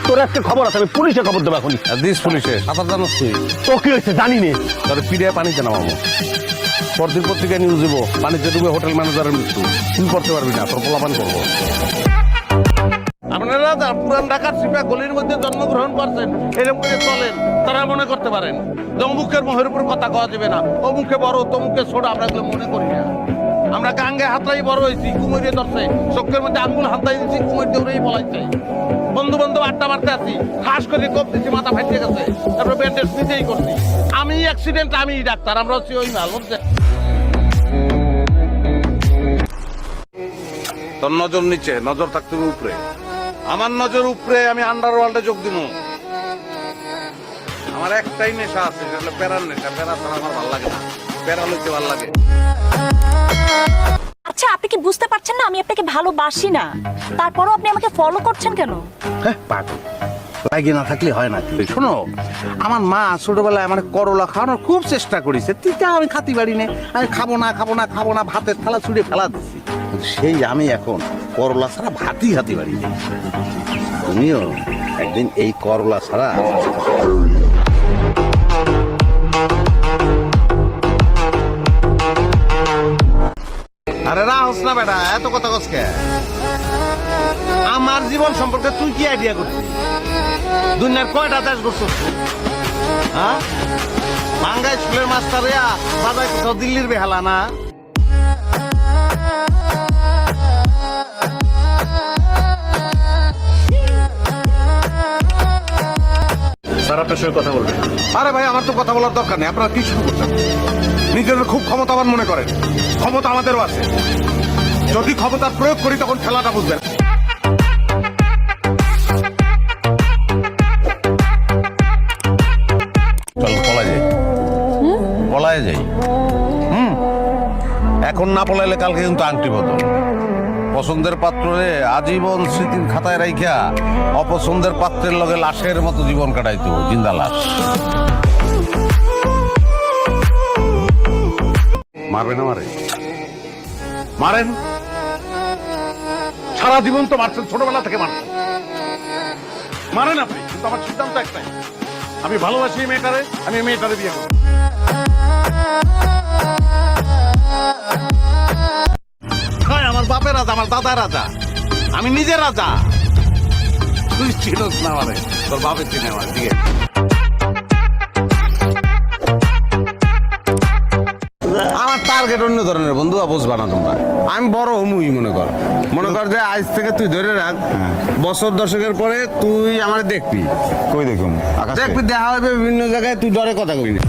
তোর আজকে খবর আছে, আমি পুলিশে খবর দেবো এখনই। দিস পুলিশে সাঁতার জানোস তুই? তো কি হয়েছে জানি নে। তোর পিড়ে পানিতে নামাবো, পরদিন পত্রিকায় নিউজ দেবো, পানিতে ডুবে হোটেল ম্যানেজারের মৃত্যু। তুই করতে পারবি না, তোর পোলাপান করবো। আপনারা পুরান ঢাকার সিপা গলির মধ্যে জন্মগ্রহণ করছেন, এরকম করে চলেন, তারা মনে করতে পারেন যে অমুকের মুখের উপর কথা কওয়া যাবে না, অমুকে বড় তমুকে ছোট, আমরা এগুলো মনে করি না। আমরা গাঙ্গে হাতড়াই বড় হয়েছি, কুমিরে ধরছে, চোখের মধ্যে আঙ্গুল হাতাই দিচ্ছি, কুমির দৌড়েই বলাইছে। বন্ধু বান্ধব আড্ডা মারতে আছি, ঠাস করে কোপ দিচ্ছি, মাথা ফাইটে গেছে, তারপরে ব্যান্ডেজ নিজেই করছি। আমি অ্যাক্সিডেন্ট, আমি ডাক্তার, আমরা হচ্ছি ওই মাল। তোর নজর নিচে, নজর থাকতে হবে উপরে। আমার নজর উপরে, আমি আন্ডারওয়ার্ল্ডে যোগ দিব। আমার একটাই নেশা আছে, সেটা হলো প্যারার নেশা। প্যারা ছাড়া আমার ভালো লাগে না, প্যারা লইতে ভালো লাগে। আচ্ছা, আপনি কি বুঝতে পারছেন না আমি আপনাকে ভালোবাসি না? তারপরও আপনি আমাকে ফলো করছেন কেন? হ্যাঁ পাগল, লাগে না থাকলে হয় না। শোনো, আমার মা ছোটবেলায় আমার করলা খাওয়ানোর খুব চেষ্টা করেছে, তিতা আমি খাতি পারি না। আমি খাবো না খাবো না খাবো না, ভাতের থালা ছুঁড়ে ফেলা দিচ্ছি। সেই আমি এখন করলা ছাড়া ভাতই খাতি পারি না। তুমিও একদিন এই করলা ছাড়া আরে রাহস না বেটা, এত কথা কসকে। আমার জীবন সম্পর্কে তুই কি আইডিয়া করছিস? দুনিয়ার কয়টা দেশ করছিস? হ্যাঁ, বাঙ্গাই স্কুলের মাস্টারিয়া বাজায় কোথাও দিল্লির বেহালা না। স্যার আপনার সঙ্গে কথা বলবেন। আরে ভাই, আমার তো কথা বলার দরকার নেই। আপনারা কি শুরু করছেন? নিজেদের খুব ক্ষমতাবান মনে করেন, ক্ষমতা আমাদেরও আছে। যদি ক্ষমতার প্রয়োগ করি তখন খেলাটা বুঝবেন। চল পলায় যাই, পলায় যাই। এখন না পলাইলে কালকে কিন্তু আংটি বদল। পছন্দের পাত্রে আজীবন স্মৃতির খাতায় রাইখা অপছন্দের পাত্রের লগে লাশের মতো জীবন কাটাইতো, জিন্দা লাশ। মারবেন আমারে? মারেন, সারা জীবন তো মারছেন, ছোটবেলা থেকে মারছেন, মারেন আপনি। কিন্তু আমার সিদ্ধান্ত একটাই, আমি ভালোবাসি এই মেয়েটারে, আমি এই মেয়েটারে বিয়ে করব। আমার বাপের রাজা, আমার দাদা রাজা, আমি নিজে রাজা। তুই চিনস না আমারে, তোর বাপের চিনে আমার। ঠিক আছে, আমার টার্গেট অন্য ধরনের বন্ধু, বুঝবা না তোমরা। আমি বড় হমুই মনে কর যে আজ থেকে তুই ধরে রাখ, বছর দশকের পরে তুই আমার দেখবি। কই দেখুন দেখবি, দেখা হবে বিভিন্ন জায়গায়, তুই ডরে কথা কবি না।